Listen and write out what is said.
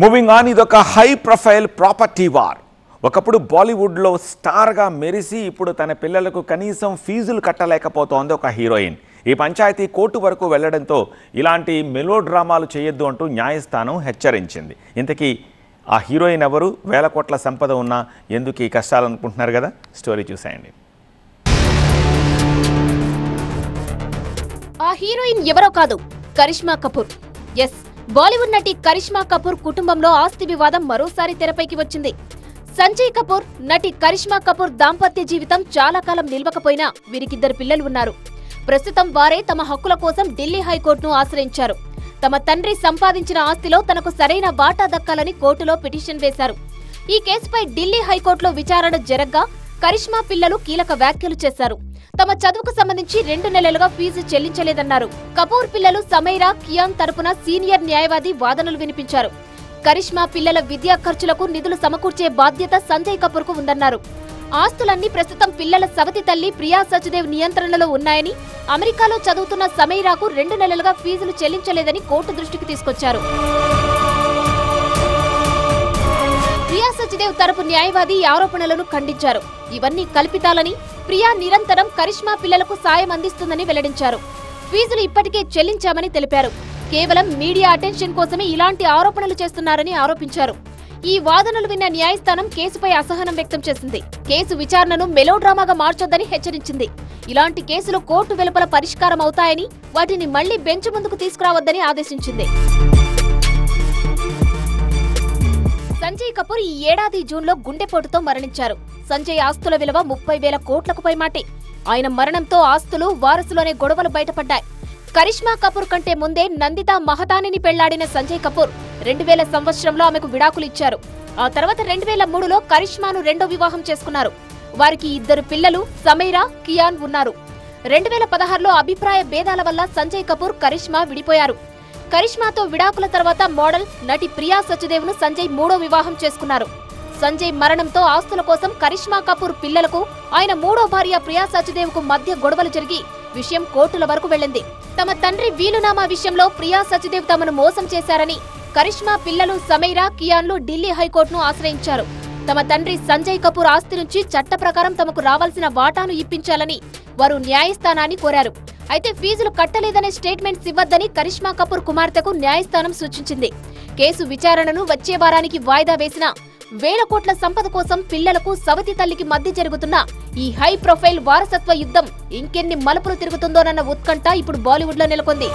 Moving on, ఇదొక high profile property war. ఒకప్పుడు బాలీవుడ్లో స్టార్గా మెరిసి ఇప్పుడు తన పిల్లలకు కనీసం ఫీజులు కట్టలేకపోతోంది ఒక హీరోయిన్. ఈ పంచాయతీ కోర్టు వరకు వెళ్లడంతో ఇలాంటి మెలో డ్రామాలు చేయొద్దు అంటూ న్యాయస్థానం హెచ్చరించింది. ఇంతకీ ఆ హీరోయిన్ ఎవరు? వేల కోట్ల సంపద ఉన్నా ఎందుకు ఈ కష్టాలు అనుకుంటున్నారు కదా? స్టోరీ చూసేయండి. ఆ హీరోయిన్ ఎవరో కాదు, కరిష్మా కపూర్. ఎస్, బాలీవుడ్ నటి కరిష్మా కపూర్ కుటుంబంలో ఆస్తి వివాదం మరోసారి తెరపైకి వచ్చింది. సంజయ్ కపూర్, నటి కరిష్మా కపూర్ దాంపత్య జీవితం చాలా కాలం నిలవకపోయినా వీరికిద్దరు పిల్లలు ఉన్నారు. ప్రస్తుతం వారే తమ హక్కుల కోసం ఢిల్లీ హైకోర్టును ఆశ్రయించారు. తమ తండ్రి సంపాదించిన ఆస్తిలో తనకు సరైన వాటా దక్కాలని కోర్టులో పిటిషన్ వేశారు. ఈ కేసుపై ఢిల్లీ హైకోర్టులో విచారణ జరగ్గా కరిష్మా పిల్లలు కీలక వ్యాఖ్యలు చేశారు. తమ చదువుకు సంబంధించి 2 నెలలుగా ఫీజు చెల్లించలేదన్నారు. కపూర్ పిల్లలు సమీరా, కియాన్ తరపున సీనియర్ న్యాయవాది వాదనలు వినిపించారు. కరిష్మా పిల్లల విద్యా ఖర్చులకు నిధులు సమకూర్చే బాధ్యత సంజయ్ కపూర్ కు ఉందన్నారు. ఆస్తులన్నీ ప్రస్తుతం పిల్లల సవతి తల్లి ప్రియా సచ్దేవ్ నియంత్రణలో ఉన్నాయని, అమెరికాలో చదువుతున్న సమీరాకు 2 నెలలుగా ఫీజులు చెల్లించలేదని కోర్టు దృష్టికి తీసుకొచ్చారు. ప్రియా సచ్దేవ్ తరపు న్యాయవాది ఈ ఆరోపణలను ఖండించారు. ఇవన్నీ కల్పితాలని, ప్రియా నిరంతరం కరిష్మా పిల్లలకు సాయం అందిస్తుందని వెల్లడించారు. ఫీజులు ఇప్పటికే చెల్లించామని తెలిపారు. కేవలం మీడియా అటెన్షన్ కోసమే ఇలాంటి ఆరోపణలు చేస్తున్నారని ఆరోపించారు. ఈ వాదనలు విన్న న్యాయస్థానం కేసుపై అసహనం వ్యక్తం చేసింది. కేసు విచారణను మెలోడ్రామాగా మార్చొద్దని హెచ్చరించింది. ఇలాంటి కేసులు కోర్టు వెలుపల పరిష్కారం అవుతాయని, వాటిని మళ్లీ బెంచ్ ముందుకు తీసుకురావద్దని ఆదేశించింది. సంజయ్ కపూర్ ఈ ఏడాది జూన్లో గుండెపోటుతో మరణించారు. సంజయ్ ఆస్తుల విలువ 30,000 కోట్లకు పైమాటే. ఆయన మరణంతో ఆస్తులు, వారసులోనే గొడవలు బయటపడ్డాయి. కరిష్మా కపూర్ కంటే ముందే నందితా మహతానిని పెళ్లాడిన సంజయ్ కపూర్ 2000 సంవత్సరంలో ఆమెకు విడాకులు ఇచ్చారు. ఆ తర్వాత 2003లో కరిష్మాను రెండో వివాహం చేసుకున్నారు. వారికి 2 పిల్లలు సమీరా, కియాన్ ఉన్నారు. 2016లో అభిప్రాయ భేదాల వల్ల సంజయ్ కపూర్, కరిష్మా విడిపోయారు. కరిష్మాతో విడాకుల తర్వాత మోడల్, నటి ప్రియా సచ్దేవ్ ను సంజయ్ 3వ వివాహం చేసుకున్నారు. సంజయ్ మరణంతో ఆస్తుల కోసం కరిష్మా కపూర్ పిల్లలకు, ఆయన 3వ భార్య ప్రియా సచ్దేవ్ కు మధ్య గొడవలు జరిగి విషయం కోర్టుల వరకు వెళ్లింది. తమ తండ్రి వీలునామా విషయంలో ప్రియా సచ్దేవ్ తమను మోసం చేశారని కరిష్మా పిల్లలు సమీరా, కియాన్లు ఢిల్లీ హైకోర్టును ఆశ్రయించారు. తమ తండ్రి సంజయ్ కపూర్ ఆస్తి నుంచి చట్ట ప్రకారం తమకు రావాల్సిన వాటాను ఇప్పించాలని వారు న్యాయస్థానాన్ని కోరారు. అయితే ఫీజులు కట్టలేదనే స్టేట్మెంట్స్ ఇవ్వద్దని కరిష్మా కపూర్ కుమార్తెకు న్యాయస్థానం సూచించింది. కేసు విచారణను వచ్చే వారానికి వాయిదా వేసిన వేల కోట్ల సంపద కోసం పిల్లలకు, సవతి తల్లికి మధ్య జరుగుతున్న ఈ హై ప్రొఫైల్ వారసత్వ యుద్ధం ఇంకెన్ని మలుపులు తిరుగుతుందోనన్న ఉత్కంఠ ఇప్పుడు బాలీవుడ్ లో నెలకొంది.